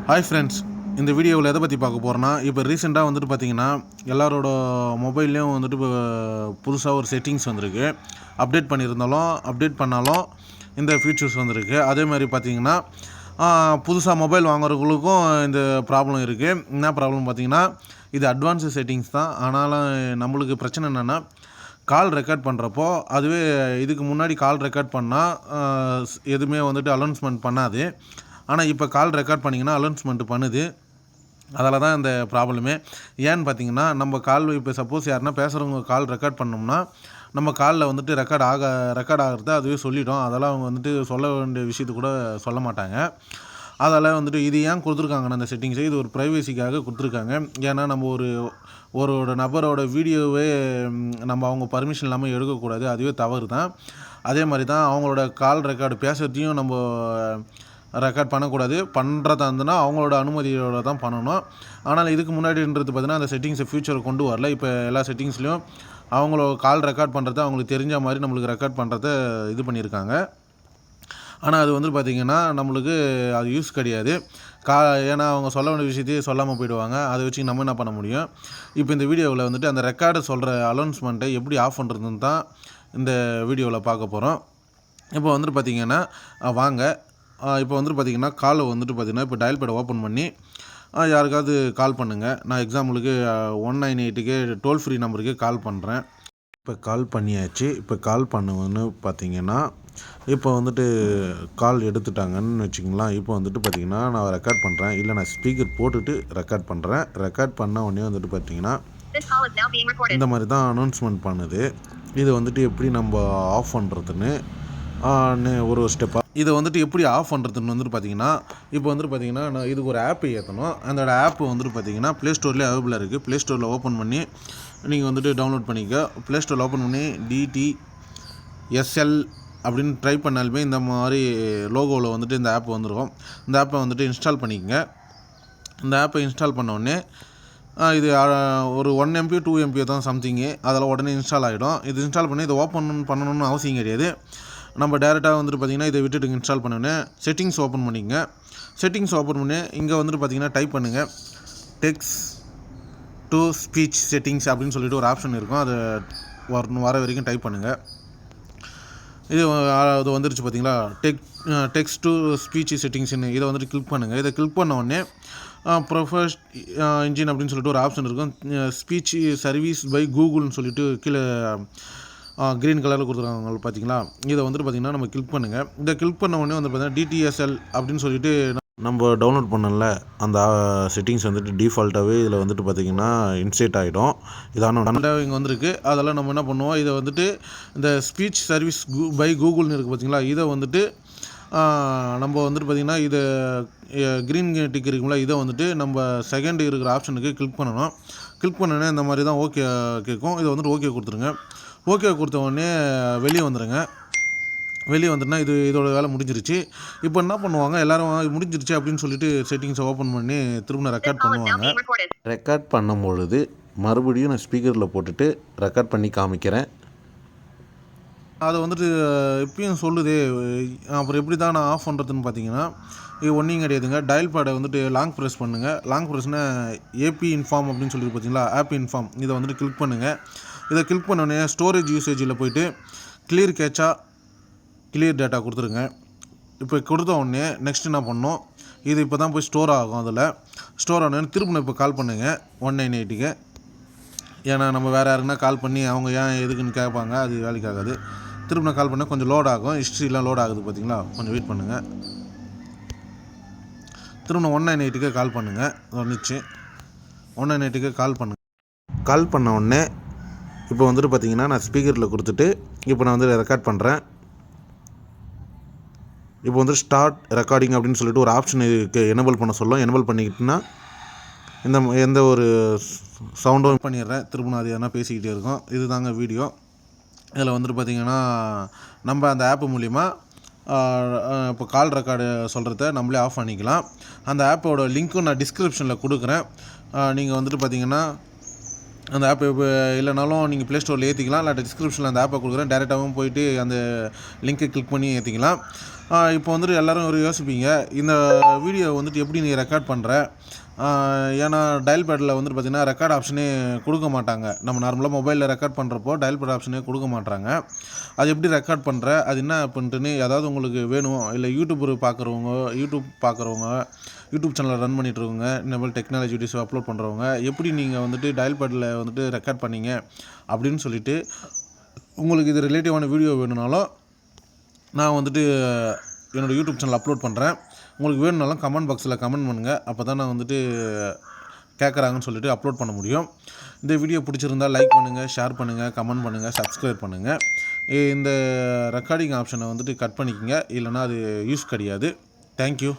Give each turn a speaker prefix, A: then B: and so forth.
A: Hi friends, இந்த வீடியோவில் எதை பற்றி பார்க்க போகிறோன்னா, இப்போ ரீசெண்டாக வந்துட்டு பார்த்திங்கன்னா எல்லாரோட மொபைல்லேயும் வந்துட்டு இப்போ புதுசாக ஒரு செட்டிங்ஸ் வந்திருக்கு. அப்டேட் பண்ணாலும் இந்த ஃபீச்சர்ஸ் வந்திருக்கு. அதே மாதிரி பார்த்திங்கன்னா புதுசாக மொபைல் வாங்குறவங்களுக்கும் இந்த ப்ராப்ளம் இருக்குது. என்ன ப்ராப்ளம் பார்த்திங்கன்னா, இது அட்வான்ஸு செட்டிங்ஸ் தான். ஆனாலும் நம்மளுக்கு பிரச்சனை என்னென்னா, கால் ரெக்கார்ட் பண்ணுறப்போ அதுவே இதுக்கு முன்னாடி கால் ரெக்கார்ட் பண்ணால் எதுவுமே வந்துட்டு அனௌன்ஸ்மெண்ட் பண்ணாது. ஆனால் இப்போ கால் ரெக்கார்ட் பண்ணிங்கன்னா அனௌன்ஸ்மெண்ட் பண்ணுது. அதில் தான் இந்த ப்ராப்ளமே. ஏன்னு பார்த்தீங்கன்னா, நம்ம கால் இப்போ சப்போஸ் யாருன்னா பேசுகிறவங்க கால் ரெக்கார்ட் பண்ணோம்னா, நம்ம காலில் வந்துட்டு ரெக்கார்ட் ஆகிறத அதுவே சொல்லிடும். அதெல்லாம் அவங்க வந்துட்டு சொல்ல வேண்டிய விஷயத்தை கூட சொல்ல மாட்டாங்க. அதெல்லாம் வந்துட்டு இது ஏன் கொடுத்துருக்காங்கன்னா அந்த செட்டிங்ஸை, இது ஒரு ப்ரைவசிக்காக கொடுத்துருக்காங்க. ஏன்னா நம்ம ஒரு நபரோட வீடியோவே நம்ம அவங்க பர்மிஷன் இல்லாமல் எடுக்கக்கூடாது. அதுவே தவறு தான். அதே மாதிரி தான் அவங்களோட கால் ரெக்கார்டு பேசுகிறதையும் நம்ம ரெக்கார்ட் பண்ணக்கூடாது. பண்ணுறதா இருந்ததுன்னா அவங்களோட அனுமதியோடு தான் பண்ணணும். ஆனால் இதுக்கு முன்னாடின்றது பார்த்திங்கன்னா அந்த செட்டிங்ஸை ஃபியூச்சரை கொண்டு வரல. இப்போ எல்லா செட்டிங்ஸ்லையும் அவங்களோட கால் ரெக்கார்ட் பண்ணுறத அவங்களுக்கு தெரிஞ்ச மாதிரி நம்மளுக்கு ரெக்கார்ட் பண்ணுறத இது பண்ணியிருக்காங்க. ஆனால் அது வந்து பார்த்திங்கன்னா நம்மளுக்கு அது யூஸ் கிடையாது. ஏன்னா அவங்க சொல்ல வேண்டிய விஷயத்தையே சொல்லாமல் போயிடுவாங்க. அதை வச்சு நம்ம என்ன பண்ண முடியும்? இப்போ இந்த வீடியோவில் வந்துட்டு அந்த ரெக்கார்டு சொல்கிற அனௌன்ஸ்மெண்ட்டை எப்படி ஆஃப் பண்ணுறதுன்னு தான் இந்த வீடியோவில் பார்க்க போகிறோம். இப்போ வந்துட்டு பார்த்திங்கன்னா வாங்க, இப்போ வந்துட்டு பார்த்திங்கன்னா காலை வந்துட்டு பார்த்திங்கன்னா இப்போ டயல் பேடை ஓப்பன் பண்ணி யாருக்காவது கால் பண்ணுங்கள். நான் எக்ஸாம்பிளுக்கு 198க்கு டோல் ஃப்ரீ நம்பருக்கு கால் பண்ணுறேன். இப்போ கால் பண்ணியாச்சு. இப்போ கால் பண்ணுவேன்னு பார்த்திங்கன்னா இப்போ வந்துட்டு கால் எடுத்துட்டாங்கன்னு வச்சுங்களேன். இப்போ வந்துட்டு பார்த்திங்கன்னா நான் ரெக்கார்ட் பண்ணுறேன். இல்லை நான் ஸ்பீக்கர் போட்டுட்டு ரெக்கார்ட் பண்ணுறேன். ரெக்கார்ட் பண்ண உடனே வந்துட்டு பார்த்திங்கன்னா இந்த மாதிரி தான் அனௌன்ஸ்மெண்ட் பண்ணுது. இது வந்துட்டு எப்படி நம்ம ஆஃப் பண்ணுறதுன்னு ஒரு ஸ்டெப்பாக இதை வந்துட்டு எப்படி ஆஃப் பண்ணுறதுன்னு வந்துட்டு பார்த்திங்கன்னா, இப்போ வந்துட்டு பார்த்திங்கன்னா நான் இதுக்கு ஒரு ஆப்பு ஏற்றணும். அந்த ஆப்பு வந்துட்டு பார்த்திங்கன்னா ப்ளே ஸ்டோர்லேயே அவைலபிளாக இருக்குது. ப்ளே ஸ்டோரில் ஓப்பன் பண்ணி நீங்கள் வந்துட்டு டவுன்லோட் பண்ணிக்க. ப்ளே ஸ்டோரில் ஓப்பன் பண்ணி DTSL அப்படின்னு ட்ரை பண்ணாலுமே இந்த மாதிரி லோகோவில் வந்துட்டு இந்த ஆப் வந்துடும். இந்த ஆப்பை வந்துட்டு இன்ஸ்டால் பண்ணிக்கங்க. இந்த ஆப்பை இன்ஸ்டால் பண்ணோடனே இது ஒரு 1 MB 2 MB தான் சம்திங்கு. அதில் உடனே இன்ஸ்டால் ஆகிடும். இது இன்ஸ்டால் பண்ணி இதை ஓப்பன் பண்ணணும்னு அவசியம் கிடையாது. நம்ம டேரெக்டாக வந்துட்டு பார்த்திங்கன்னா இதை விட்டுட்டு இன்ஸ்டால் பண்ணோன்னே செட்டிங்ஸ் ஓப்பன் பண்ணிக்கங்க. செட்டிங்ஸ் ஓப்பன் பண்ணி இங்கே வந்துட்டு பார்த்திங்கன்னா டைப் பண்ணுங்கள், டெக்ஸ்ட் டு ஸ்பீச் செட்டிங்ஸ் அப்படின்னு சொல்லிட்டு ஒரு ஆப்ஷன் இருக்கும். அது வர வரைக்கும் டைப் பண்ணுங்கள். அது வந்துருச்சு பார்த்திங்களா, டெக்ஸ்ட் டு ஸ்பீச் செட்டிங்ஸ்னு. இதை வந்துட்டு கிளிக் பண்ணுங்கள். இதை கிளிக் பண்ண உடனே ப்ரொஃபஷ் இன்ஜின் அப்படின்னு சொல்லிட்டு ஒரு ஆப்ஷன் இருக்கும். ஸ்பீச் சர்வீஸ் பை கூகுள்னு சொல்லிட்டு கீழே க்ரீன் கலரில் கொடுத்துருக்காங்க பார்த்தீங்களா. இதை வந்துட்டு பார்த்திங்கன்னா நம்ம கிளிக் பண்ணுங்கள். இதை கிளிக் பண்ண உடனே வந்து பார்த்திங்கன்னா DTSL அப்படின்னு சொல்லிட்டு நம்ம டவுன்லோட் பண்ணல அந்த செட்டிங்ஸ் வந்துட்டு டிஃபால்ட்டாகவே இதில் வந்துட்டு பார்த்திங்கன்னா இன்ஸ்டேட் ஆகிடும். இதான இங்கே வந்திருக்கு. அதெல்லாம் நம்ம என்ன பண்ணுவோம், இதை வந்துட்டு இந்த ஸ்பீச் சர்வீஸ் பை கூகுள்னு இருக்குது பார்த்திங்களா. இதை வந்துட்டு நம்ம வந்துட்டு பார்த்திங்கன்னா இதை க்ரீன் டிக் இருக்குங்களா, இதை வந்துட்டு நம்ம செகண்ட் இருக்கிற ஆப்ஷனுக்கு கிளிக் பண்ணணும். கிளிக் பண்ணோன்னே இந்த மாதிரி தான் ஓகே கேட்கும். இதை வந்துட்டு ஓகே கொடுத்துருங்க. ஓகே கொடுத்த உடனே வெளியே வந்துடுங்க. வெளியே வந்துட்டுனா இதோட வேலை முடிஞ்சிருச்சு. இப்போ என்ன பண்ணுவாங்க, எல்லோரும் முடிஞ்சிருச்சு அப்படின்னு சொல்லிட்டு செட்டிங்ஸை ஓப்பன் பண்ணி திரும்ப ரெக்கார்ட் பண்ணுவாங்க. ரெக்கார்ட் பண்ணும் பொழுது மறுபடியும் நான் ஸ்பீக்கரில் போட்டுட்டு ரெக்கார்ட் பண்ணி காமிக்கிறேன். அதை வந்துட்டு இப்பயும் சொல்லுது. அப்புறம் எப்படி தான் நான் ஆஃப் பண்ணுறதுன்னு பார்த்தீங்கன்னா, இது ஒன்றும் கிடையாதுங்க. டயல் பேடை வந்துட்டு லாங் ப்ரெஸ் பண்ணுங்கள். லாங் ப்ரெஸ்னால் ஏபி இன்ஃபார்ம் அப்படின்னு சொல்லி பார்த்தீங்களா, ஆப் இன்ஃபார்ம். இதை வந்துட்டு கிளிக் பண்ணுங்கள். இதை கிளிக் பண்ணோடனே ஸ்டோரேஜ் யூசேஜில் போய்ட்டு கிளியர் கேட்சா கிளியர் டேட்டா கொடுத்துருங்க. இப்போ கொடுத்த உடனே நெக்ஸ்ட் என்ன பண்ணணும், இது இப்போ தான் போய் ஸ்டோர் ஆகும். அதில் ஸ்டோர் ஆனோடனே திரும்ப இப்போ கால் பண்ணுங்கள் 198க்கு. ஏன்னா நம்ம வேறு யாருக்குன்னா கால் பண்ணி அவங்க ஏன் எதுக்குன்னு கேட்பாங்க, அது வேலைக்கு ஆகாது. திரும்ப கால் பண்ணால் கொஞ்சம் லோட் ஆகும். ஹிஸ்ட்ரிலாம் லோட் ஆகுது பார்த்தீங்களா, கொஞ்சம் வெயிட் பண்ணுங்கள். திரும்ப 198க்கு கால் பண்ணுங்கள். வந்துச்சு 198க்கு கால் பண்ணுங்கள். கால் பண்ண உடனே இப்போ வந்துட்டு பார்த்திங்கன்னா நான் ஸ்பீக்கரில் கொடுத்துட்டு இப்போ நான் வந்து ரெக்கார்ட் பண்ணுறேன். இப்போ வந்து ஸ்டார்ட் ரெக்கார்டிங் அப்படின்னு சொல்லிட்டு ஒரு ஆப்ஷன் எனேபிள் பண்ண சொல்லும். எனேபிள் பண்ணிக்கிட்டுனா எந்த ஒரு சவுண்டும் பண்ணிடுறேன். திரும்ப நான் அது எதனா பேசிக்கிட்டே இருக்கோம். இது தாங்க வீடியோ. இதில் வந்துட்டு பார்த்திங்கன்னா நம்ம அந்த ஆப்பு மூலிமா இப்போ கால் ரெக்கார்டு சொல்கிறத நம்மளே ஆஃப் பண்ணிக்கலாம். அந்த ஆப்போட லிங்க்கும் நான் டிஸ்கிரிப்ஷனில் கொடுக்குறேன். நீங்கள் வந்துட்டு பார்த்திங்கன்னா அந்த ஆப் இப்போ இல்லைனாலும் நீங்கள் ப்ளே ஸ்டோரில் ஏற்றிக்கலாம். இல்லை டிஸ்கிரிப்ஷனில் அந்த ஆப்பை கொடுக்குறேன். டேரெக்டாகவும் போயிட்டு அந்த லிங்க்கை கிளிக் பண்ணி ஏற்றிக்கலாம். இப்போ வந்துட்டு எல்லோரும் ஒரு யோசிப்பீங்க, இந்த வீடியோ வந்துட்டு எப்படி நீ ரெக்கார்ட் பண்ணுற? ஏன்னா டயல் பேடில் வந்துட்டு பார்த்திங்கன்னா ரெக்கார்ட் ஆப்ஷனே கொடுக்க மாட்டாங்க. நம்ம நார்மலாக மொபைலில் ரெக்கார்ட் பண்ணுறப்போ டயல் பேட் ஆப்ஷனே கொடுக்க மாட்டாங்க. அது எப்படி ரெக்கார்ட் பண்ணுற, அது என்ன அப்படின்ட்டுன்னு ஏதாவது உங்களுக்கு வேணும், இல்லை யூடியூப் பார்க்குறவங்க, யூடியூப் சேனலை ரன் பண்ணிகிட்ருக்கவங்க, இந்த மாதிரி டெக்னாலஜி வீடியோஸ் அப்லோட் பண்ணுறவங்க, எப்படி நீங்கள் வந்துட்டு டயல் பேடில் வந்துட்டு ரெக்கார்ட் பண்ணீங்க அப்படின்னு சொல்லிவிட்டு உங்களுக்கு இது ரிலேட்டிவான வீடியோ வேணும்னாலும் நான் வந்துட்டு என்னோடய யூடியூப் சேனல் அப்லோட் பண்ணுறேன். உங்களுக்கு வேணும்னாலும் கமெண்ட் பாக்ஸில் கமெண்ட் பண்ணுங்கள். அப்போ தான் நான் வந்துட்டு கேட்குறாங்கன்னு சொல்லிட்டு அப்லோட் பண்ண முடியும். இந்த வீடியோ பிடிச்சிருந்தால் லைக் பண்ணுங்கள், ஷேர் பண்ணுங்கள், கமெண்ட் பண்ணுங்கள், சப்ஸ்கிரைப் பண்ணுங்கள். இந்த ரெக்கார்டிங் ஆப்ஷனை வந்துட்டு கட் பண்ணிக்கங்க, இல்லைனா அது யூஸ் கிடையாது. தேங்க்யூ.